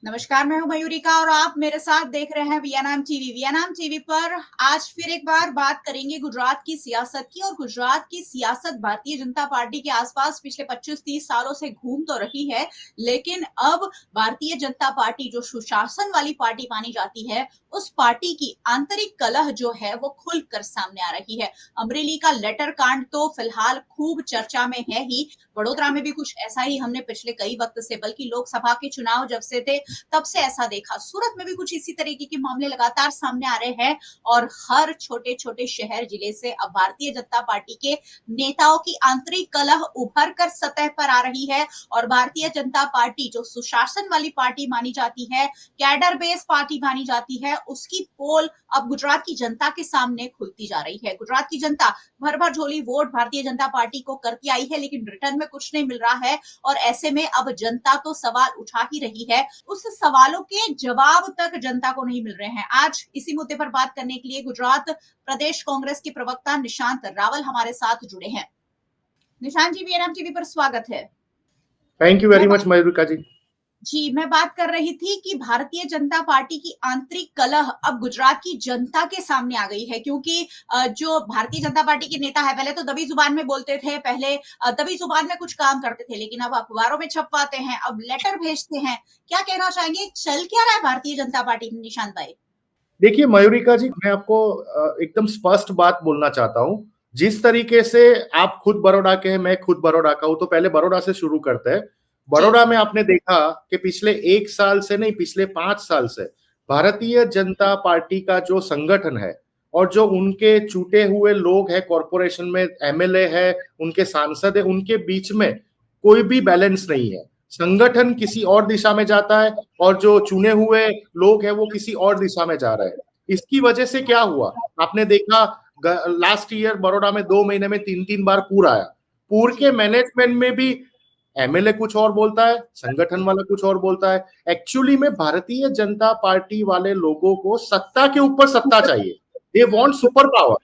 नमस्कार, मैं हूं मयूरिका और आप मेरे साथ देख रहे हैं वियतनाम टीवी। वियतनाम टीवी पर आज फिर एक बार बात करेंगे गुजरात की सियासत की। और गुजरात की सियासत भारतीय जनता पार्टी के आसपास पिछले 25-30 सालों से घूम तो रही है, लेकिन अब भारतीय जनता पार्टी जो सुशासन वाली पार्टी मानी जाती है, उस पार्टी की आंतरिक कलह जो है वो खुलकर सामने आ रही है। अमरेली का लेटर कांड तो फिलहाल खूब चर्चा में है ही। वडोदरा में भी कुछ ऐसा ही हमने पिछले कई वक्त से, बल्कि लोकसभा के चुनाव जब से थे तब से ऐसा देखा। सूरत में भी कुछ इसी तरीके के मामले लगातार सामने आ रहे हैं और हर छोटे छोटे शहर जिले से अब भारतीय जनता पार्टी के नेताओं की आंतरिक कलह उभर कर सतह पर आ रही है। और भारतीय जनता पार्टी जो सुशासन वाली पार्टी मानी जाती है, कैडर बेस पार्टी मानी जाती है, उसकी पोल अब गुजरात की जनता के सामने खुलती जा रही है। गुजरात की जनता भर भर झोली वोट भारतीय जनता पार्टी को करती आई है, लेकिन रिटर्न में कुछ नहीं मिल रहा है। और ऐसे में अब जनता तो सवाल उठा ही रही है, उस सवालों के जवाब तक जनता को नहीं मिल रहे हैं। आज इसी मुद्दे पर बात करने के लिए गुजरात प्रदेश कांग्रेस के प्रवक्ता निशांत रावल हमारे साथ जुड़े हैं। निशांत जी, वीएनएम टीवी पर स्वागत है। Thank you very much Mayurika जी। मैं बात कर रही थी कि भारतीय जनता पार्टी की आंतरिक कलह अब गुजरात की जनता के सामने आ गई है, क्योंकि जो भारतीय जनता पार्टी के नेता है, पहले तो दबी जुबान में बोलते थे, पहले दबी जुबान में कुछ काम करते थे, लेकिन अब अखबारों में छपवाते हैं, अब लेटर भेजते हैं। क्या कहना चाहेंगे, चल क्या रहा है भारतीय जनता पार्टी में, निशांत भाई? देखिए मयूरिका जी, मैं आपको एकदम स्पष्ट बात बोलना चाहता हूं। जिस तरीके से आप खुद बड़ौदा के हैं, मैं खुद बड़ौदा का हूं, तो पहले बड़ौदा से शुरू करते हैं। बड़ौदा में आपने देखा कि पिछले 1 साल से नहीं, पिछले 5 साल से भारतीय जनता पार्टी का जो संगठन है और जो उनके चुटे हुए लोग हैं, कॉरपोरेशन में एमएलए है, उनके सांसद है, उनके बीच में कोई भी बैलेंस नहीं है। संगठन किसी और दिशा में जाता है और जो चुने हुए लोग हैं वो किसी और दिशा में जा रहे हैं। इसकी वजह से क्या हुआ, आपने देखा लास्ट ईयर बड़ौदा में 2 महीने में 3-3 बार पूर आया। पूर के मैनेजमेंट में भी एमएलए कुछ और बोलता है, संगठन वाला कुछ और बोलता है। एक्चुअली में भारतीय जनता पार्टी वाले लोगों को सत्ता के ऊपर सत्ता चाहिए। They want super power.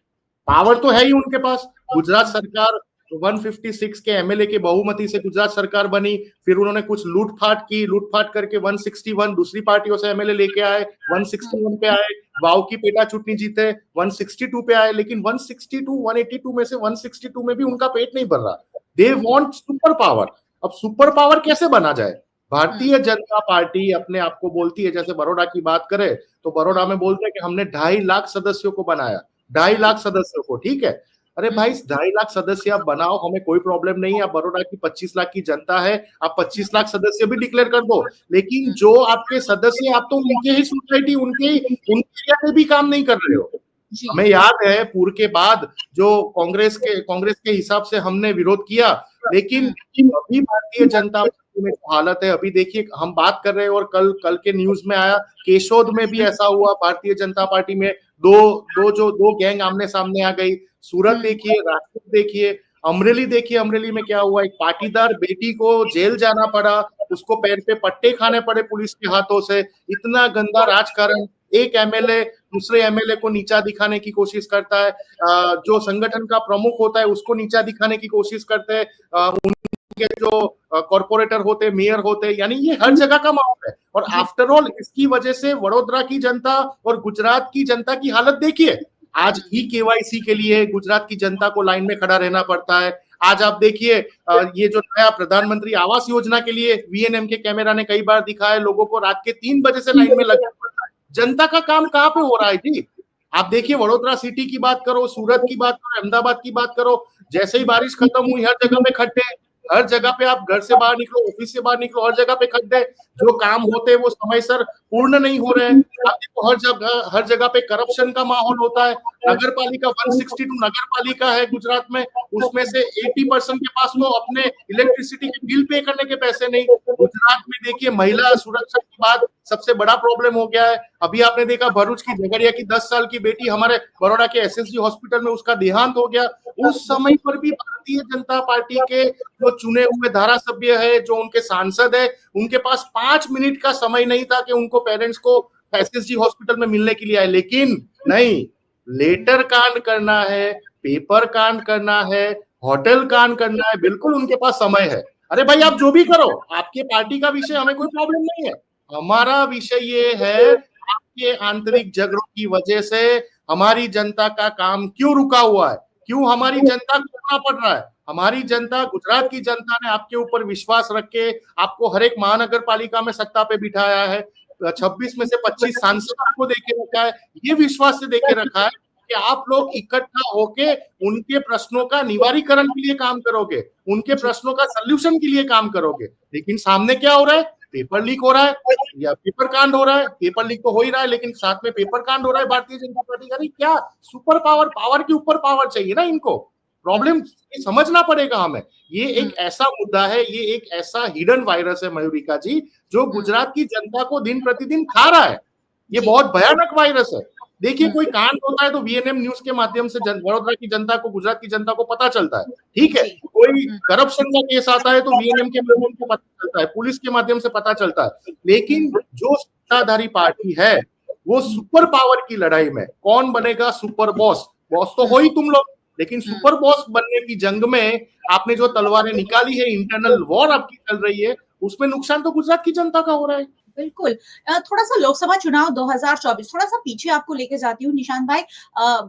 Power तो है ही उनके पास। गुजरात सरकार 156 के एमएलए के बहुमति से गुजरात सरकार बनी, फिर उन्होंने कुछ लूटफाट की, लूटफाट करके 161 दूसरी पार्टियों से एमएलए लेके आए, 161 पे आए, वाव की पेटा चुटनी जीते, 162 पे आए, लेकिन 162 182 में से 162 में भी उनका पेट नहीं भर रहा। They want super power. अब सुपर पावर कैसे बना जाए? भारतीय जनता पार्टी अपने आप को बोलती है, जैसे बड़ौदा की बात करें तो बड़ौदा में बोलते हैं कि हमने 2.5 लाख सदस्यों को बनाया, 2.5 लाख सदस्यों को, ठीक है। अरे भाई, 2.5 लाख सदस्य आप बनाओ, हमें कोई प्रॉब्लम नहीं है। आप बड़ौदा की 25 लाख की जनता है, आप 25 लाख सदस्य भी डिक्लेयर कर दो, लेकिन जो आपके सदस्य, आप तो उनके ही सोसाइटी, उनके एरिया में भी काम नहीं कर रहे हो। हमें याद है पूर्व के बाद जो कांग्रेस के हिसाब से हमने विरोध किया, लेकिन अभी भारतीय जनता पार्टी में हालत है, अभी देखिए हम बात कर रहे हैं और कल के न्यूज में आया, केशोद में भी ऐसा हुआ। भारतीय जनता पार्टी में दो गैंग आमने सामने आ गई। सूरत देखिए, राजकोट देखिए, अमरेली देखिए, अमरेली में क्या हुआ, एक पाटीदार बेटी को जेल जाना पड़ा, उसको पैर पे पट्टे खाने पड़े पुलिस के हाथों से। इतना गंदा राजकारण। एक एमएलए दूसरे एमएलए को नीचा दिखाने की कोशिश करता है, जो संगठन का प्रमुख होता है उसको नीचा दिखाने की कोशिश करते हैं, उनके जो कॉर्पोरेटर होते, मेयर होते, यानी ये हर जगह का माहौल है। और आफ्टर ऑल इसकी वजह से वडोदरा की जनता और गुजरात की जनता की हालत देखिए। आज ई केवाईसी के लिए गुजरात की जनता को लाइन में खड़ा रहना पड़ता है। आज आप देखिए, ये जो नया प्रधानमंत्री आवास योजना के लिए वीएनएम के कैमरा ने कई बार दिखाया, लोगों को रात के 3 बजे से लाइन में लगना पड़ता है। जनता का काम कहाँ पे हो रहा है जी? आप देखिए, वडोदरा सिटी की बात करो, सूरत की बात करो, अहमदाबाद की बात करो, जैसे ही बारिश खत्म हुई हर जगह पे खड्डे, हर जगह पे आप घर से बाहर निकलो, ऑफिस से बाहर निकलो, हर जगह पे खड्डे। जो काम होते हैं वो समय सर पूर्ण नहीं हो रहे हैं। आप देखो हर जगह पे करप्शन का माहौल होता है। नगर पालिका 162 नगर पालिका है गुजरात में, उसमें से 80% के पास तो अपने इलेक्ट्रिसिटी के बिल पे करने के पैसे नहीं। गुजरात में देखिए, महिला सुरक्षा की बात सबसे बड़ा प्रॉब्लम हो गया है। अभी आपने देखा भरूच की झगड़िया की 10 साल की बेटी हमारे बड़ौदा के एसएसजी हॉस्पिटल में उसका देहांत हो गया। उस समय पर भी भारतीय जनता पार्टी के जो चुने हुए धारासभ्य है, जो उनके सांसद है, उनके पास 5 मिनट का समय नहीं था कि उनको पेरेंट्स को एसएसजी हॉस्पिटल में मिलने के लिए आए। लेकिन नहीं, लेटर कांड करना है, पेपर कांड करना है, होटल कांड करना है, बिल्कुल उनके पास समय है। अरे भाई, आप जो भी करो, आपके पार्टी का विषय, हमें कोई प्रॉब्लम नहीं है। हमारा विषय ये है, आपके आंतरिक झगड़ों की वजह से हमारी जनता का काम क्यों रुका हुआ है, क्यों हमारी जनता को रोना पड़ रहा है। हमारी जनता, गुजरात की जनता ने आपके ऊपर विश्वास रख के आपको हर एक महानगर पालिका में सत्ता पे बिठाया है, 26 में से 25 सांसद आपको देके रखा है, ये विश्वास से देके रखा है कि आप लोग इकट्ठा होके उनके प्रश्नों का निवारीकरण के लिए काम करोगे, उनके प्रश्नों का सल्यूशन के लिए काम करोगे। लेकिन सामने क्या हो रहा है, पेपर लीक हो रहा है या पेपर कांड हो रहा है। पेपर लीक तो हो ही रहा है, लेकिन साथ में पेपर कांड हो रहा है भारतीय जनता पार्टी का। क्या सुपर पावर, पावर के ऊपर पावर चाहिए ना इनको। प्रॉब्लम समझना पड़ेगा हमें। ये एक ऐसा मुद्दा है, ये एक ऐसा हिडन वायरस है मयूरिका जी, जो गुजरात की जनता को दिन प्रतिदिन खा रहा है। ये बहुत भयानक वायरस है। देखिए, कोई कांड होता है तो वीएनएम न्यूज के माध्यम से वडोदरा की जनता को, गुजरात की जनता को पता चलता है, ठीक है। कोई करप्शन का केस आता है तो वीएनएम के माध्यम से पता चलता है, पुलिस के माध्यम से पता चलता है। लेकिन जो सत्ताधारी पार्टी है, वो सुपर पावर की लड़ाई में कौन बनेगा सुपर बॉस, बॉस तो हो ही तुम लोग, लेकिन सुपर बॉस बनने की जंग में आपने जो तलवारें निकाली है, इंटरनल वॉर आपकी चल रही है, उसमें नुकसान तो गुजरात की जनता का हो रहा है। बिल्कुल। थोड़ा-सा लोकसभा चुनाव 2024 थोड़ा-सा पीछे आपको लेके जाती हूँ निशांत भाई।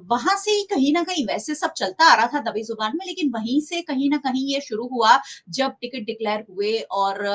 वहाँ से ही कहीं न कहीं वैसे सब चलता आ रहा था दबी-ज़ुबान में, लेकिन वहीं से कहीं न कहीं ये शुरू हुआ जब टिकट डिक्लेयर हुए और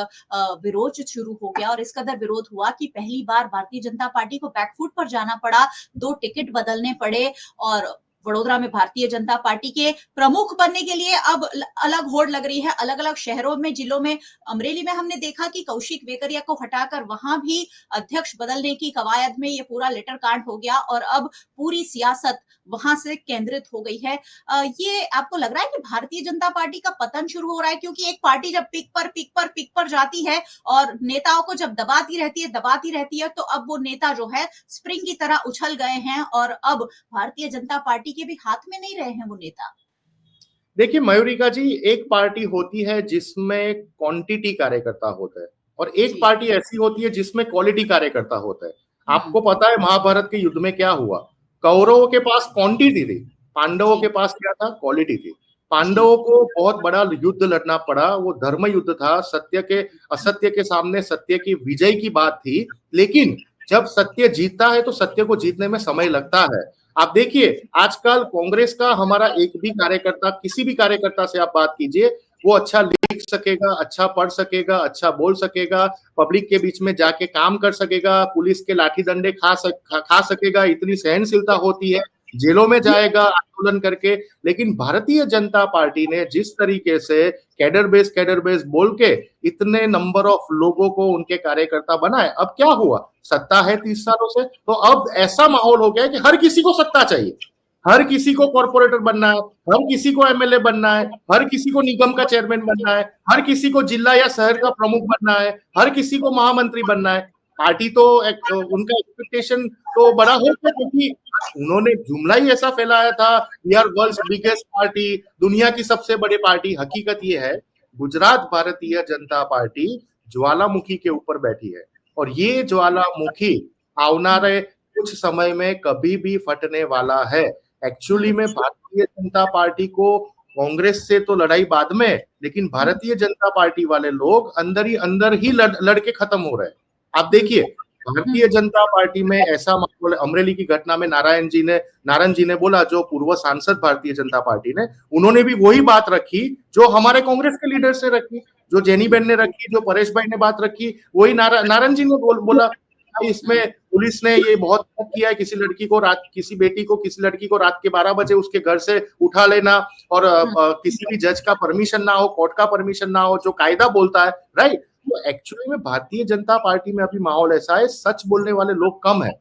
विरोध शुरू हो गया और इस कदर विरोध हुआ कि पहली बार भारतीय जनता पार्टी को बैकफुट पर जाना पड़ा, 2 टिकट बदलने पड़े और वडोदरा में भारतीय जनता पार्टी के प्रमुख बनने के लिए अब अलग होड़ लग रही है, अलग-अलग शहरों में, जिलों में। अमरेली में हमने देखा कि कौशिक वेकरिया को हटाकर वहां भी अध्यक्ष बदलने की कवायद में ये पूरा लेटर कांड हो गया और अब पूरी सियासत वहां से केंद्रित हो गई है। ये आपको लग रहा है कि भारतीय जनता पार्टी का पतन शुरू हो रहा है, क्योंकि एक पार्टी जब पिक पर जाती है और नेताओं को जब दबाती रहती है, तो अब वो नेता जो है स्प्रिंग की तरह उछल गए हैं और अब भारतीय जनता पार्टी के भी हाथ में नहीं रहे हैं वो नेता। देखिए मयूरिका जी, एक पार्टी होती है जिसमें क्वांटिटी कार्यकर्ता होता है और एक पार्टी ऐसी होती है जिसमें क्वालिटी कार्यकर्ता होता है। आपको पता है महाभारत के युद्ध में क्या हुआ? कौरवों के पास क्वांटिटी थी, पांडवों के पास क्या था? क्वालिटी थी। पांडवों को बहुत बड़ा युद्ध लड़ना पड़ा, वो धर्म युद्ध था, सत्य के असत्य के सामने सत्य की विजय की बात थी। लेकिन जब सत्य जीतता है तो सत्य को जीतने में समय लगता है। आप देखिए, आजकल कांग्रेस का हमारा एक भी कार्यकर्ता, किसी भी कार्यकर्ता से आप बात कीजिए, वो अच्छा लिख सकेगा, अच्छा पढ़ सकेगा, अच्छा बोल सकेगा, पब्लिक के बीच में जाके काम कर सकेगा, पुलिस के लाठी डंडे खा सकेगा, इतनी सहनशीलता होती है, जेलों में जाएगा आंदोलन करके। लेकिन भारतीय जनता पार्टी ने जिस तरीके से कैडर बेस बोल के इतने नंबर ऑफ लोगों को उनके कार्यकर्ता बनाए, अब क्या हुआ? सत्ता है 30 सालों से, तो अब ऐसा माहौल हो गया है कि हर किसी को सत्ता चाहिए, हर किसी को कॉर्पोरेटर बनना है, हर किसी को एमएलए बनना है, हर किसी को निगम का चेयरमैन बनना है, हर किसी को जिला या शहर का प्रमुख बनना है, हर किसी को महामंत्री बनना है। पार्टी तो उनका एक्सपेक्टेशन तो बड़ा हो गया, क्योंकि उन्होंने जुमला ही ऐसा फैलाया था, we are world's biggest party, दुनिया की सबसे बड़ी पार्टी। हकीकत ये है, गुजरात भारतीय जनता पार्टी ज्वालामुखी के ऊपर बैठी है और ये ज्वालामुखी आने कुछ समय में कभी भी फटने वाला है। एक्चुअली में भारतीय जनता पार्टी को कांग्रेस से तो लड़ाई बाद में, लेकिन भारतीय जनता पार्टी वाले लोग अंदर ही लड़ के खत्म हो रहे हैं। आप देखिए, भारतीय जनता पार्टी में ऐसा माहौल, अमरेली की घटना में नारायण जी ने बोला, जो पूर्व सांसद भारतीय जनता पार्टी ने, उन्होंने भी वही बात रखी जो हमारे कांग्रेस के लीडर से रखी, जो जेनी बेन ने रखी, जो परेश भाई ने बात रखी, वही नारायण जी ने बोला। इसमें पुलिस ने ये बहुत किया है, किसी बेटी को, किसी लड़की को रात के 12 बजे उसके घर से उठा लेना और किसी भी जज का परमिशन ना हो, कोर्ट का परमिशन ना हो, जो कायदा बोलता है, राइट। तो एक्चुअली में भारतीय जनता पार्टी में अभी माहौल ऐसा है, सच बोलने वाले लोग कम है।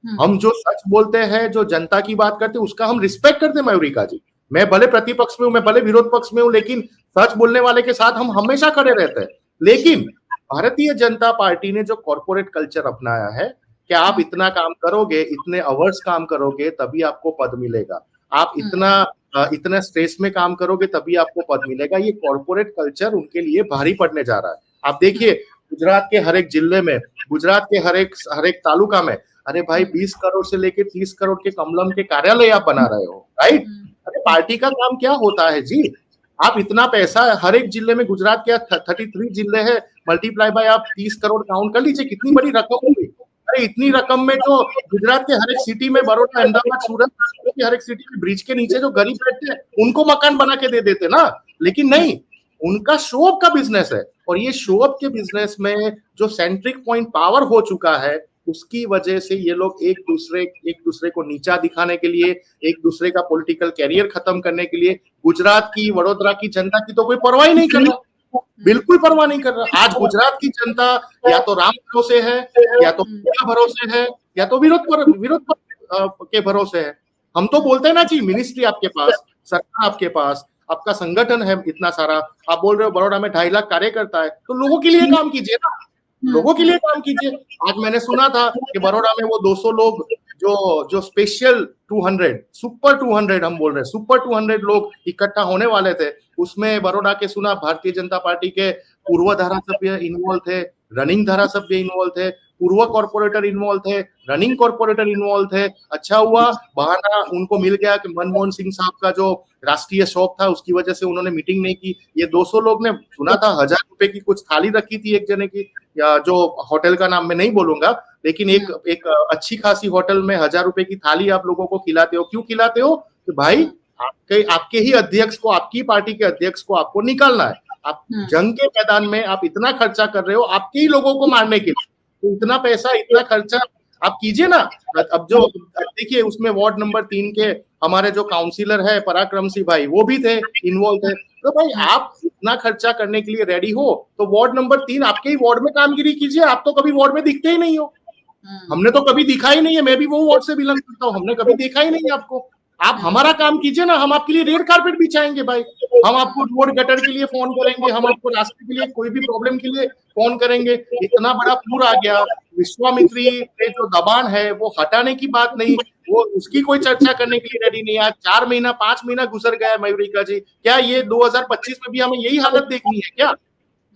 हम जो सच बोलते हैं, जो जनता की बात करते हैं, उसका हम रिस्पेक्ट करते हैं मयूरिका जी। मैं भले प्रतिपक्ष में हूं, मैं भले विरोध पक्ष में हूं, लेकिन सच बोलने वाले के साथ हम हमेशा खड़े रहते हैं। लेकिन भारतीय जनता पार्टी ने जो कॉर्पोरेट कल्चर अपनाया है कि आप इतना काम करोगे, इतने आवर्स काम करोगे तभी आपको पद मिलेगा, आप इतना स्ट्रेस में काम करोगे तभी आपको पद मिलेगा, ये कॉर्पोरेट कल्चर उनके लिए भारी पड़ने जा रहा है। आप देखिए, गुजरात के हर एक जिले में, गुजरात के हर एक तालुका में, अरे भाई 20 करोड़ से लेके 30 करोड़ के कमलम के कार्यालय आप बना रहे हो, राइट। अरे पार्टी का काम क्या होता है जी? आप इतना पैसा हर एक जिले में, गुजरात के 33 जिले हैं, मल्टीप्लाई बाय आप 30 करोड़ काउंट कर लीजिए, कितनी बड़ी रकम होगी। अरे इतनी रकम में जो गुजरात के हर एक सिटी में, बड़ौदा, अहमदाबाद, सूरत की हर एक सिटी में ब्रिज के नीचे जो गरीब बैठते हैं उनको मकान बना के दे देते ना, लेकिन नहीं, उनका शोअप का बिजनेस है। और ये शोअप के बिजनेस में जो सेंट्रिक पॉइंट पावर हो चुका है, उसकी वजह से ये लोग एक दूसरे को नीचा दिखाने के लिए, एक दूसरे का पॉलिटिकल कैरियर खत्म करने के लिए गुजरात की, वडोदरा की जनता की तो कोई परवाह ही नहीं कर रहा, बिल्कुल परवाह नहीं कर रहा। आज गुजरात की जनता या तो राम भरोसे है, या तो भरोसे है, या तो विरोध के भरोसे है। हम तो बोलते हैं ना जी, मिनिस्ट्री आपके पास, सरकार आपके पास, आपका संगठन है इतना सारा, आप बोल रहे हो बड़ौदा में 2.5 लाख कार्यकर्ता है, तो लोगों के लिए काम कीजिए ना, लोगों के लिए काम कीजिए। आज मैंने सुना था कि बड़ौदा में वो 200 लोग जो स्पेशल 200, सुपर 200 हम बोल रहे हैं, सुपर 200 लोग इकट्ठा होने वाले थे, उसमें बड़ौदा के सुना भारतीय जनता पार्टी के पूर्व धारासभ्य इन्वॉल्व थे, रनिंग धारासभ्य इन्वॉल्व थे, पूर्व कॉर्पोरेटर इन्वॉल्व थे, रनिंग कॉर्पोरेटर इन्वॉल्व थे। अच्छा हुआ बहाना उनको मिल गया कि मनमोहन सिंह साहब का जो राष्ट्रीय शौक था उसकी वजह से उन्होंने मीटिंग नहीं की। ये 200 लोग ने सुना था 1000 रुपए की कुछ थाली रखी थी एक जने की, या जो होटल का नाम मैं नहीं बोलूंगा, लेकिन एक अच्छी खासी होटल में 1000 रुपए की थाली आप लोगों को खिलाते हो। क्यों खिलाते हो? कि भाई आपके ही अध्यक्ष को, आपकी पार्टी के अध्यक्ष को आपको निकालना है। आप जंग के मैदान में आप इतना खर्चा कर रहे हो आपके ही लोगों को मारने के लिए, तो इतना पैसा, इतना खर्चा आप कीजिए ना। अब जो देखिए उसमें वार्ड नंबर 3 के हमारे जो काउंसिलर है पराक्रम सिंह भाई, वो भी थे, इन्वॉल्व थे। तो भाई आप इतना खर्चा करने के लिए रेडी हो तो वार्ड नंबर 3 आपके ही वार्ड में कामगिरी कीजिए। आप तो कभी वार्ड में दिखते ही नहीं हो, हमने तो कभी दिखा ही नहीं है, मैं भी वो वार्ड से बिलोंग करता हूँ, हमने कभी देखा ही नहीं है आपको। आप हमारा काम कीजिए ना, हम आपके लिए रेड कारपेट बिछाएंगे भाई, हम आपको रोड गटर के लिए फोन करेंगे, हम आपको रास्ते के लिए, कोई भी प्रॉब्लम के लिए फोन करेंगे। इतना बड़ा पूर आ गया, विश्वामित्री पे जो दबान है वो हटाने की बात नहीं, वो उसकी कोई चर्चा करने के लिए रेडी नहीं। आज 4 महीना 5 महीना गुजर गया है मयूरिका जी, क्या ये 2025 में भी हमें यही हालत देखनी है क्या?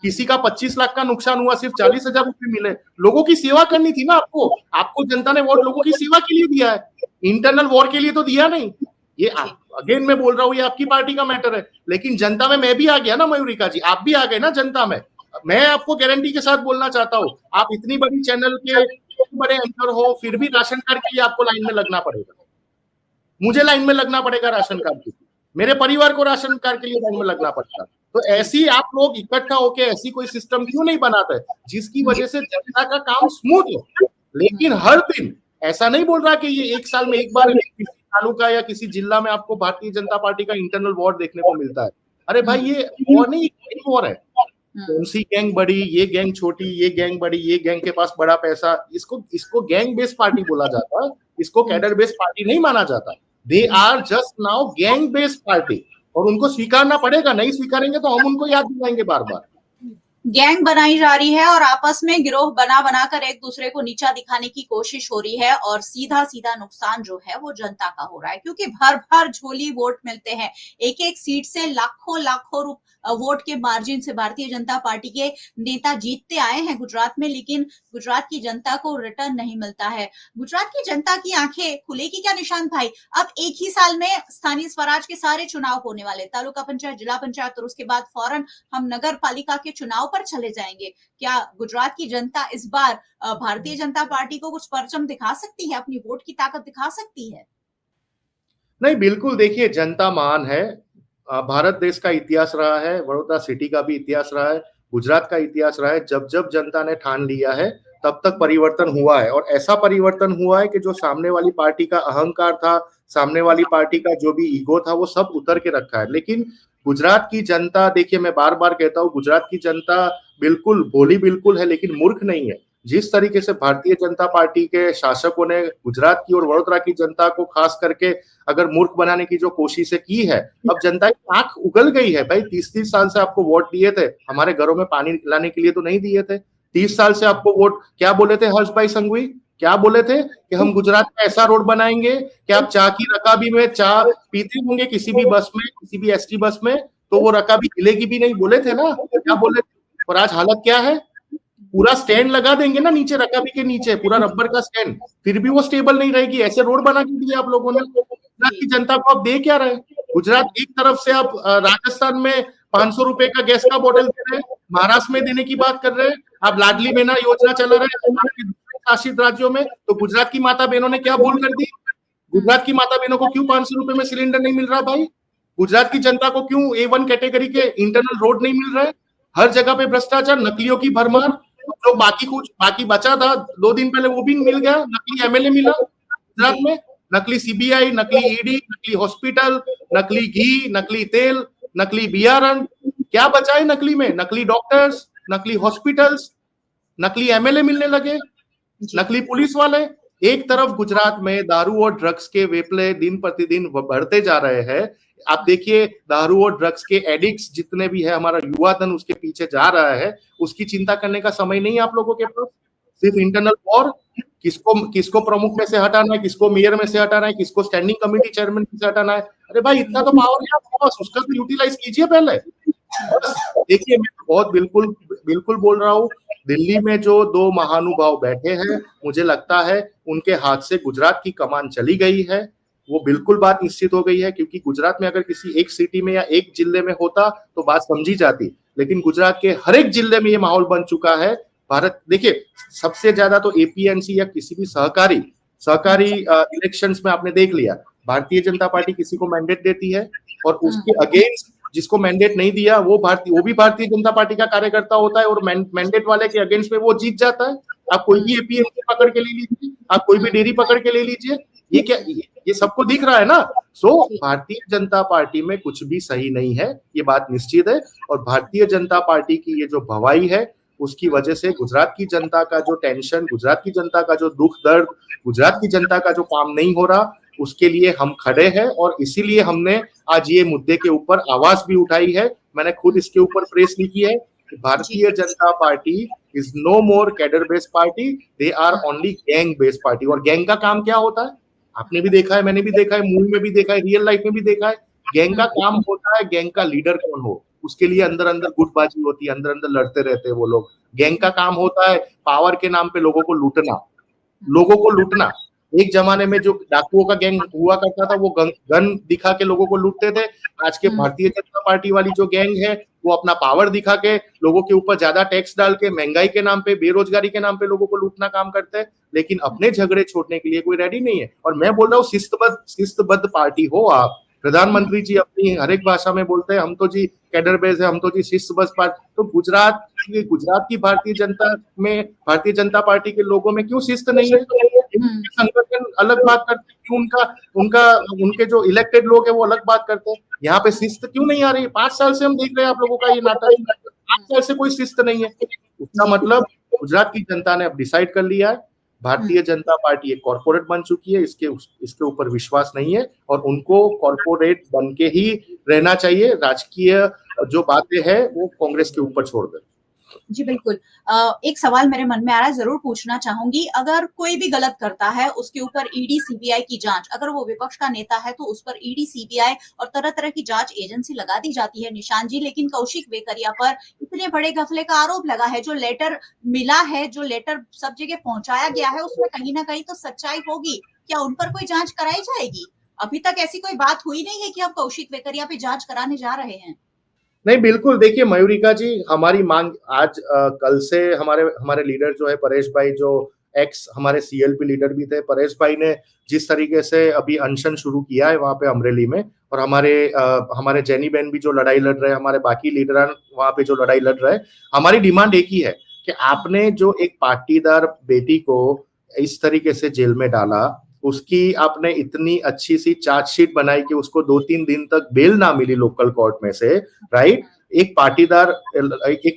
किसी का 25 लाख का नुकसान हुआ, सिर्फ 40,000 रुपए मिले। लोगों की सेवा करनी थी ना आपको जनता ने वोट लोगों की सेवा के लिए दिया है, इंटरनल वॉर के लिए तो दिया नहीं। ये अगेन मैं बोल रहा हूँ, ये आपकी पार्टी का मैटर है, लेकिन जनता में मैं भी आ गया ना मयूरिका जी, आप भी आ गए ना जनता में। मैं आपको गारंटी के साथ बोलना चाहता हूँ, आप इतनी बड़ी चैनल के बड़े एंकर हो, फिर भी राशन कार्ड के लिए आपको लाइन में लगना पड़ेगा। मुझे लाइन में लगना पड़ेगा राशन कार्ड के लिए, मेरे परिवार को राशन कार्ड के लिए लाइन में लगना पड़ता। तो ऐसी आप लोग इकट्ठा होकर ऐसी कोई सिस्टम क्यों नहीं बनाते जिसकी वजह से जनता का काम स्मूथ हो? लेकिन हर दिन ऐसा नहीं बोल रहा कि ये 1 साल में एक बार किसी तालुका या किसी जिला में आपको भारतीय जनता पार्टी का इंटरनल वॉर देखने को मिलता है। अरे भाई ये वॉर नहीं, वॉर है। कौन सी गैंग बड़ी, ये गैंग छोटी, ये गैंग बड़ी, ये गैंग के पास बड़ा पैसा, इसको गैंग बेस्ड पार्टी बोला जाता है, इसको कैडर बेस्ड पार्टी नहीं माना जाता। They are just now gang based party, और उनको स्वीकारना पड़ेगा, नहीं स्वीकारेंगे तो हम उनको याद दिलाएंगे बार बार। गैंग बनाई जा रही है और आपस में गिरोह बनाकर एक दूसरे को नीचा दिखाने की कोशिश हो रही है, और सीधा सीधा नुकसान जो है वो जनता का हो रहा है, क्योंकि भर भर झोली वोट मिलते हैं। एक एक सीट से लाखों वोट के मार्जिन से भारतीय जनता पार्टी के नेता जीतते आए हैं गुजरात में, लेकिन गुजरात की जनता को रिटर्न नहीं मिलता है। गुजरात की जनता की आंखें खुलेगी क्या निशांत भाई? अब एक ही साल में स्थानीय स्वराज के सारे चुनाव होने वाले, तालुका पंचायत, जिला पंचायत, और उसके बाद फौरन हम नगर पालिका के चुनाव पर चले जाएंगे। क्या गुजरात की जनता इस बार भारतीय जनता पार्टी को कुछ परचम दिखा सकती है, अपनी वोट की ताकत दिखा सकती है? नहीं, बिल्कुल। देखिए, जनता महान है, भारत देश का इतिहास रहा है, वडोदरा सिटी का भी इतिहास रहा है, गुजरात का इतिहास रहा है। जब जब जनता ने ठान लिया है तब तक परिवर्तन हुआ है, और ऐसा परिवर्तन हुआ है कि जो सामने वाली पार्टी का अहंकार था, सामने वाली पार्टी का जो भी ईगो था, वो सब उतर के रखा है। लेकिन गुजरात की जनता, देखिए मैं बार बार कहता हूँ, गुजरात की जनता बिल्कुल भोली बिल्कुल है, लेकिन मूर्ख नहीं है। जिस तरीके से भारतीय जनता पार्टी के शासकों ने गुजरात की और वडोदरा की जनता को खास करके अगर मूर्ख बनाने की जो कोशिशें की है, अब जनता की आंख उगल गई है। भाई 30-30 साल से आपको वोट दिए थे, हमारे घरों में पानी लाने के लिए तो नहीं दिए थे। 30 साल से आपको वोट क्या बोले थे हर्ष भाई संघवी, क्या बोले थे कि हम गुजरात में ऐसा रोड बनाएंगे कि आप चाय की रकाबी में चाय पीते होंगे किसी भी बस में, किसी भी एसटी बस में, तो वो रकाबी हिलेगी भी नहीं, बोले थे ना? क्या बोले थे? और आज हालत क्या है? पूरा स्टैंड लगा देंगे ना नीचे, रकाबी के नीचे पूरा रबर का स्टैंड, फिर भी वो स्टेबल नहीं रहेगी। ऐसे रोड बना के दिए आप लोगों ने। गुजरात की जनता को आप दे क्या रहे? गुजरात एक तरफ से आप राजस्थान में ₹500 का गैस का बोतल दे रहे हैं, महाराष्ट्र में देने की बात कर रहे हैं, आप लाडली बहना योजना चला रहे हैं शासित राज्यों में, तो गुजरात की माता बहनों ने क्या भूल कर दी? गुजरात की माता बहनों को क्यों ₹500 में सिलेंडर नहीं मिल रहा भाई? गुजरात की जनता को क्यों A1 कैटेगरी के इंटरनल रोड नहीं मिल रहे? हर जगह पे भ्रष्टाचार, नकलियों की भरमार, जो बाकी बचा था 2 दिन पहले वो भी मिल गया, नकली एमएलए मिला गुजरात में, नकली सीबीआई, नकली ईडी, नकली हॉस्पिटल, नकली घी, नकली तेल, नकली बियारण, क्या बचा है नकली में? नकली डॉक्टर्स, नकली हॉस्पिटल्स, नकली एमएलए मिलने लगे, नकली पुलिस वाले। एक तरफ गुजरात में दारू और ड्रग्स के वेपले दिन प्रतिदिन बढ़ते जा रहे हैं। आप देखिए दारू और ड्रग्स के एडिक्ट्स जितने भी है, हमारा युवा धन उसके पीछे जा रहा है, उसकी चिंता करने का समय नहीं है आप लोगों के पास। सिर्फ इंटरनल वॉर, किसको प्रमुख में से हटाना है, किसको मेयर में से हटाना है, किसको स्टैंडिंग कमेटी चेयरमैन में से हटाना है। अरे भाई इतना तो पावर है आपके पास, उसका तो यूटिलाइज कीजिए पहले। देखिए मैं बहुत बिल्कुल बोल रहा हूँ, दिल्ली में जो 2 महानुभाव बैठे हैं, मुझे लगता है उनके हाथ से गुजरात की कमान चली गई है। वो बिल्कुल बात निश्चित हो गई है, क्योंकि गुजरात में अगर किसी एक सिटी में या एक जिले में होता तो बात समझी जाती, लेकिन गुजरात के हर एक जिले में ये माहौल बन चुका है। भारत देखिए सबसे ज्यादा तो एपीएमसी या किसी भी सहकारी इलेक्शंस में आपने देख लिया, भारतीय जनता पार्टी किसी को मैंडेट देती है और उसके अगेंस्ट जिसको मैंडेट नहीं दिया वो भी भारतीय जनता पार्टी का कार्यकर्ता होता है, और मैंडेट वाले के अगेंस्ट में वो जीत जाता है। आप कोई भी एपीएमसी पकड़ के ले लीजिए, आप कोई भी डेयरी पकड़ के ले लीजिए, ये सबको दिख रहा है ना। भारतीय जनता पार्टी में कुछ भी सही नहीं है, ये बात निश्चित है। और भारतीय जनता पार्टी की ये जो भवाई है, उसकी वजह से गुजरात की जनता का जो टेंशन, गुजरात की जनता का जो दुख दर्द, गुजरात की जनता का जो काम नहीं हो रहा, उसके लिए हम खड़े हैं। और इसीलिए हमने आज ये मुद्दे के ऊपर आवाज भी उठाई है। मैंने खुद इसके ऊपर प्रेस लिखी है कि Bharatiya Janata Party is no more cadre based party, they are only gang based party. और गैंग का काम क्या होता है? आपने भी देखा है, मैंने भी देखा है, मूवी में भी देखा है, रियल लाइफ में भी देखा है। गैंग का काम होता है गैंग का लीडर कौन हो, उसके लिए अंदर अंदर गुटबाजी होती है, अंदर अंदर लड़ते रहते हैं वो लोग। गैंग का काम होता है पावर के नाम पे लोगों को लूटना। एक जमाने में जो डाकुओं का गैंग हुआ करता था, वो गन दिखा के लोगों को लूटते थे। आज के भारतीय जनता पार्टी वाली जो गैंग है, वो अपना पावर दिखा के लोगों के ऊपर ज्यादा टैक्स डाल के, महंगाई के नाम पे, बेरोजगारी के नाम पे लोगों को लूटना काम करते हैं, लेकिन अपने झगड़े छोड़ने के लिए कोई रेडी नहीं है। और मैं बोल रहा हूँ शिस्तबद्ध पार्टी हो आप। प्रधानमंत्री जी अपनी हर एक भाषा में बोलते हैं हम तो जी कैडर बेस है, हम तो जी शिस्तबद्ध पार्टी। तो गुजरात की भारतीय जनता पार्टी के लोगों में क्यों शिस्त नहीं है? संगठन अलग बात करते हैं, क्यों उनके जो इलेक्टेड लोग हैं वो अलग बात करते हैं। यहाँ पे शिस्त क्यों नहीं आ रही? 5 साल से हम देख रहे हैं आप लोगों का ये नाटक, 5 साल से कोई शिस्त नहीं है। उसका मतलब गुजरात की जनता ने अब डिसाइड कर लिया है, भारतीय जनता पार्टी एक कॉर्पोरेट बन चुकी है, इसके ऊपर विश्वास नहीं है, और उनको कॉर्पोरेट बन के ही रहना चाहिए। राजकीय जो बातें हैं वो कांग्रेस के ऊपर छोड़ दें। जी बिल्कुल। एक सवाल मेरे मन में आ रहा है, जरूर पूछना चाहूंगी। अगर कोई भी गलत करता है उसके ऊपर ईडी सीबीआई की जांच, अगर वो विपक्ष का नेता है तो उस पर ईडी सीबीआई और तरह तरह की जांच एजेंसी लगा दी जाती है निशांत जी, लेकिन कौशिक वेकरिया पर इतने बड़े घपले का आरोप लगा है। जो लेटर मिला है, जो लेटर सब जगह पहुंचाया गया है, उसमें कहीं ना कहीं तो सच्चाई होगी। क्या उन पर कोई जांच कराई जाएगी? अभी तक ऐसी कोई बात हुई नहीं है कि आप कौशिक वेकरिया पे जांच कराने जा रहे हैं। नहीं, बिल्कुल। देखिए मयूरिका जी, हमारी मांग आज कल से हमारे लीडर जो है परेश भाई, जो एक्स हमारे सीएलपी लीडर भी थे, परेश भाई ने जिस तरीके से अभी अनशन शुरू किया है वहां पे अमरेली में, और हमारे जैनी बहन भी जो लड़ाई लड़ रहे हैं, हमारे बाकी लीडर वहां पे जो लड़ाई लड़ रहे हैं, हमारी डिमांड एक ही है कि आपने जो एक पाटीदार बेटी को इस तरीके से जेल में डाला, उसकी आपने इतनी अच्छी सी चार्जशीट बनाई कि उसको 2-3 दिन तक बेल ना मिली लोकल कोर्ट में से, राइट? एक पाटीदार लड़की,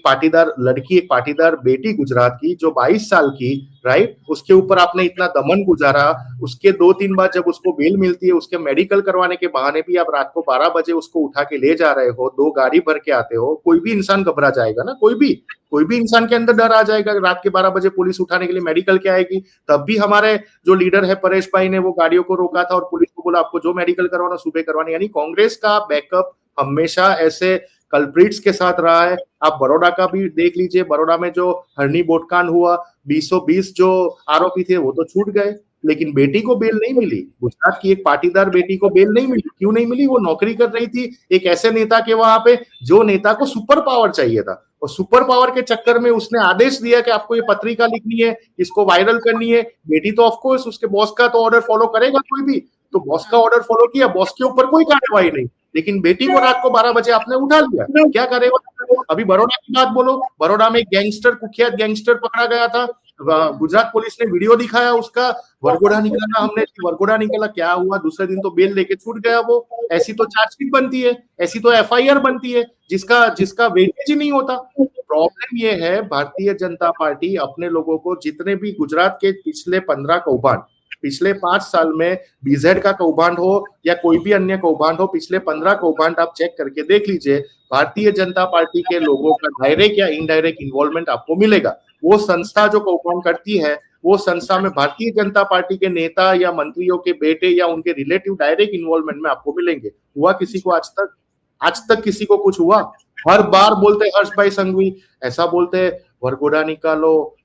एक पाटीदार बेटी गुजरात की जो 22 साल की, राइट, उसके ऊपर आपने इतना दमन गुजारा। उसके 2-3 बार जब उसको बेल मिलती है, उसके मेडिकल करवाने के बहाने भी आप रात को 12 बजे उसको उठा के ले जा रहे हो, 2 गाड़ी भर के आते हो। कोई भी इंसान घबरा जाएगा ना, कोई भी इंसान के अंदर डर आ जाएगा। रात के 12 बजे पुलिस उठाने के लिए मेडिकल के आएगी। तब भी हमारे जो लीडर है परेश भाई ने वो गाड़ियों को रोका था और पुलिस को बोला आपको जो मेडिकल करवाना सुबह करवाना। यानी कांग्रेस का बैकअप हमेशा ऐसे कल्प्रिट्स के साथ रहा है। आप बड़ौदा का भी देख लीजिए, बड़ौदा में जो हरनी बोटकांड हुआ, 20 जो आरोपी थे वो तो छूट गए, लेकिन बेटी को बेल नहीं मिली। गुजरात की एक पाटीदार बेटी को बेल नहीं मिली। क्यों नहीं मिली? वो नौकरी कर रही थी एक ऐसे नेता के वहां पे जो नेता को सुपर पावर चाहिए था, और सुपर पावर के चक्कर में उसने आदेश दिया कि आपको ये पत्रिका लिखनी है, इसको वायरल करनी है। बेटी तो ऑफकोर्स उसके बॉस का तो ऑर्डर फॉलो करेगा कोई भी, तो बॉस का ऑर्डर फॉलो किया, बॉस के ऊपर कोई कार्रवाई नहीं, लेकिन बेटी को रात को 12 बजे आपने उठा लिया। क्या करेगा? अभी बड़ौदा की बात बोलो, बड़ौदा में एक गैंगस्टर, कुख्यात गैंगस्टर पकड़ा गया था। गुजरात पुलिस ने वीडियो दिखाया उसका, वरगोड़ा निकाला हमने, वरगोड़ा निकाला, क्या हुआ? दूसरे दिन तो बेल लेके छूट गया वो। ऐसी तो चार्जशीट बनती है, ऐसी तो एफआईआर बनती है, जिसका वेटेज ही नहीं होता। प्रॉब्लम ये है, भारतीय जनता पार्टी अपने लोगों को, जितने भी गुजरात के पिछले 15 कौभांड, पिछले 5 साल में बीजेड का कौभांड हो या कोई भी अन्य कौभांड हो, पिछले 15 कौभांड आप चेक करके देख लीजिए, भारतीय जनता पार्टी के लोगों का डायरेक्ट या इनडायरेक्ट इन्वॉल्वमेंट आपको मिलेगा। वो संस्था जो कौभांड करती है, वो संस्था में भारतीय जनता पार्टी के नेता या मंत्रियों के बेटे या उनके रिलेटिव डायरेक्ट इन्वॉल्वमेंट में आपको मिलेंगे। हुआ किसी को आज तक किसी को कुछ हुआ? हर बार बोलते हर्ष भाई संघवी, ऐसा बोलते वरगोड़ा निकालो,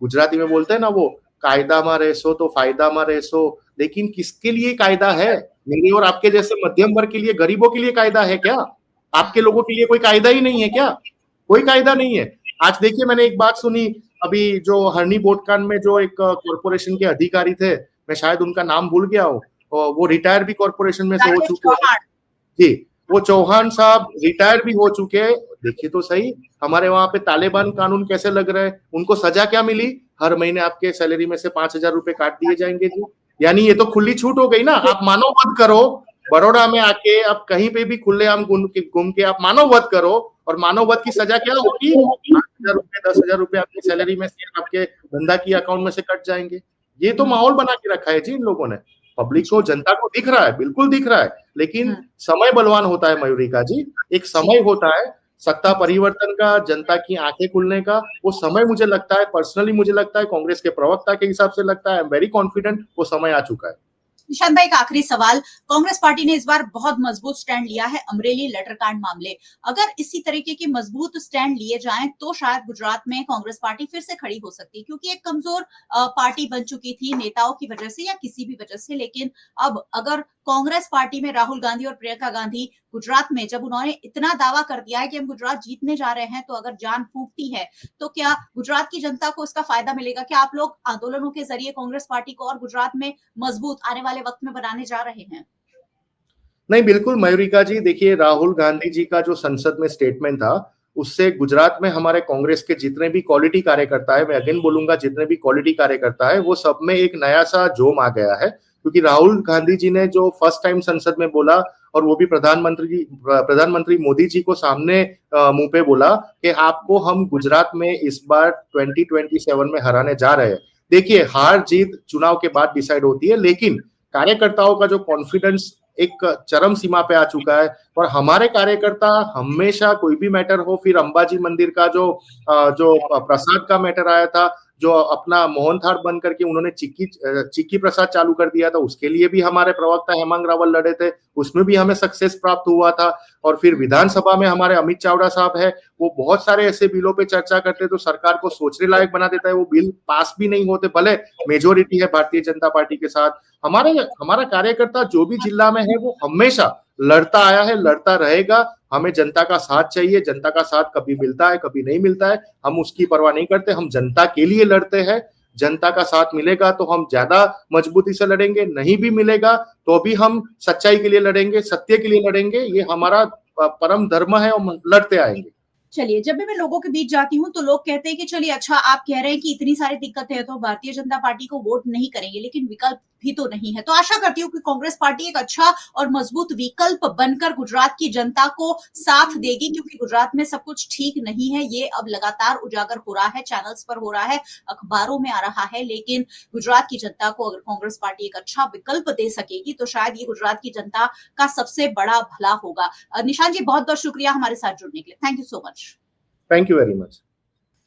गुजराती में बोलते हैं ना वो, कायदा में रहसो तो फायदा में रहसो, लेकिन किसके लिए कायदा है? मेरे और आपके जैसे मध्यम वर्ग के लिए, गरीबों के लिए कायदा है क्या? आपके लोगों के लिए कोई कायदा ही नहीं है क्या? कोई कायदा नहीं है। आज देखिए, मैंने एक बात सुनी, अभी जो हरनी बोटकांड में जो एक कॉर्पोरेशन के अधिकारी थे, मैं शायद उनका नाम भूल गया हूँ, वो रिटायर भी कॉर्पोरेशन में से हो चुके हैं जी, वो चौहान साहब रिटायर भी हो चुके हैं। देखिए तो सही, हमारे वहां पे तालिबान कानून कैसे लग रहे हैं, उनको सजा क्या मिली? हर महीने आपके सैलरी में से 5,000 रुपए काट दिए जाएंगे जी। यानी ये तो खुली छूट हो गई ना। आप मानव वध करो, बड़ौदा में आके आप कहीं पे भी खुलेआम घूम के आप मानव वध करो, और मानव वध की सजा क्या होगी? 5,000 रुपए, 10,000 रुपए आपकी सैलरी में से, आपके धंधा की अकाउंट में से कट जाएंगे। ये तो माहौल बना के रखा है जी इन लोगों ने। पब्लिक को, जनता को दिख रहा है, बिल्कुल दिख रहा है, लेकिन समय बलवान होता है मयूरिका जी। एक समय होता है सत्ता परिवर्तन का, जनता की आंखें खुलने का। वो समय, मुझे लगता है, पर्सनली मुझे लगता है, कांग्रेस के प्रवक्ता के हिसाब से लगता है, आई एम वेरी कॉन्फिडेंट, वो समय आ चुका है। निशांत भाई, एक आखिरी सवाल, कांग्रेस पार्टी ने इस बार बहुत मजबूत स्टैंड लिया है अमरेली लेटर कांड मामले। अगर इसी तरीके के मजबूत स्टैंड लिए जाएं तो शायद गुजरात में कांग्रेस पार्टी फिर से खड़ी हो सकती है, क्योंकि एक कमजोर पार्टी बन चुकी थी नेताओं की वजह से या किसी भी वजह से। लेकिन अब अगर कांग्रेस पार्टी में राहुल गांधी और प्रियंका गांधी गुजरात में, जब उन्होंने इतना दावा कर दिया है कि हम गुजरात जीतने जा रहे हैं, तो अगर जान फूकती है तो क्या गुजरात की जनता को इसका फायदा मिलेगा? क्या आप लोग आंदोलनों के जरिए कांग्रेस पार्टी को और गुजरात में मजबूत आने वाले वक्त में बनाने जा रहे हैं? नहीं, बिल्कुल मयूरिका जी, देखिए, राहुल गांधी जी का जो संसद में स्टेटमेंट था, उससे गुजरात में हमारे कांग्रेस के जितने भी क्वालिटी कार्यकर्ता है, मैं अगेन बोलूंगा, जितने भी क्वालिटी कार्यकर्ता है, वो सब में एक नया सा जोम आ गया है। क्योंकि राहुल गांधी जी ने जो फर्स्ट टाइम संसद में बोला, और वो भी प्रधानमंत्री मोदी जी को सामने मुंह पे बोला कि आपको हम गुजरात में इस बार 2027 में हराने जा रहे हैं। देखिए, हार जीत चुनाव के बाद डिसाइड होती है, लेकिन कार्यकर्ताओं का जो कॉन्फिडेंस एक चरम सीमा पे आ चुका है। और हमारे कार्यकर्ता हमेशा, कोई भी मैटर हो, फिर अंबाजी मंदिर का जो प्रसाद का मैटर आया था, जो अपना मोहन थाल बंद करके उन्होंने चिक्की प्रसाद चालू कर दिया था, उसके लिए भी हमारे प्रवक्ता हेमंत रावल लड़े थे, उसमें भी हमें सक्सेस प्राप्त हुआ था। और फिर विधानसभा में हमारे अमित चावड़ा साहब है, वो बहुत सारे ऐसे बिलों पे चर्चा करते तो सरकार को सोचने लायक बना देता है, वो बिल पास भी नहीं होते, भले मेजोरिटी है भारतीय जनता पार्टी के साथ। हमारा कार्यकर्ता जो भी जिला में है, वो हमेशा लड़ता आया है, लड़ता रहेगा। हमें जनता का साथ चाहिए, जनता का साथ कभी मिलता है, कभी नहीं मिलता है, हम उसकी परवाह नहीं करते, हम जनता के लिए लड़ते हैं। जनता का साथ मिलेगा तो हम ज्यादा मजबूती से लड़ेंगे, नहीं भी मिलेगा तो भी हम सच्चाई के लिए लड़ेंगे, सत्य के लिए लड़ेंगे। ये हमारा परम धर्म है और लड़ते आएंगे। चलिए, जब भी मैं लोगों के बीच जाती हूँ तो लोग कहते हैं कि चलिए, अच्छा, आप कह रहे हैं कि इतनी सारी दिक्कतें हैं तो भारतीय जनता पार्टी को वोट नहीं करेंगे, लेकिन विकल्प भी तो नहीं है। तो आशा करती हूँ कि कांग्रेस पार्टी एक अच्छा और मजबूत विकल्प बनकर गुजरात की जनता को साथ देगी, क्योंकि गुजरात में सब कुछ ठीक नहीं है। ये अब लगातार उजागर हो रहा है, चैनल्स पर हो रहा है, अखबारों में आ रहा है। लेकिन गुजरात की जनता को अगर कांग्रेस पार्टी एक अच्छा विकल्प दे सकेगी तो शायद ये गुजरात की जनता का सबसे बड़ा भला होगा। निशांत जी, बहुत बहुत शुक्रिया हमारे साथ जुड़ने के लिए। Thank you so much. Thank you very much.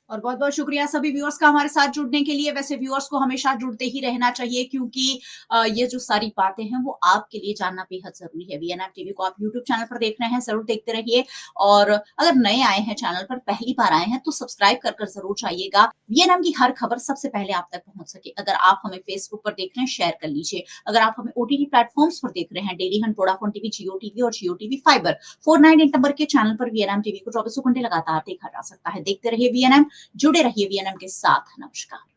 और बहुत-बहुत शुक्रिया सभी व्यूअर्स का हमारे साथ जुड़ने के लिए। वैसे व्यूअर्स को हमेशा जुड़ते ही रहना चाहिए क्योंकि ये जो सारी बातें हैं वो आपके लिए जानना बेहद ज़रूरी है। वीएनएम टीवी को आप यूट्यूब चैनल पर देख रहे हैं, ज़रूर देखते रहिए और अगर नए आए हैं चैनल पर, पहली बार आए हैं तो सब्सक्राइब कर ज़रूर जाइएगा। वीएनएम की हर खबर सबसे पहले आप तक पहुँच सके। अगर आप हमें फेसबुक पर देख रहे हैं, शेयर कर लीजिए। अगर आप हमें ओटीटी प्लेटफ़ॉर्म्स पर देख रहे हैं, डेली हंट, वोडाफोन टीवी, जियो टीवी और जियो टीवी फाइबर 498 नंबर के चैनल पर वीएनएम टीवी को 24 घंटे लगातार देखा जा सकता है। देखते रहिए वीएनएम, जुड़े रहिए वीएनएम के साथ। नमस्कार।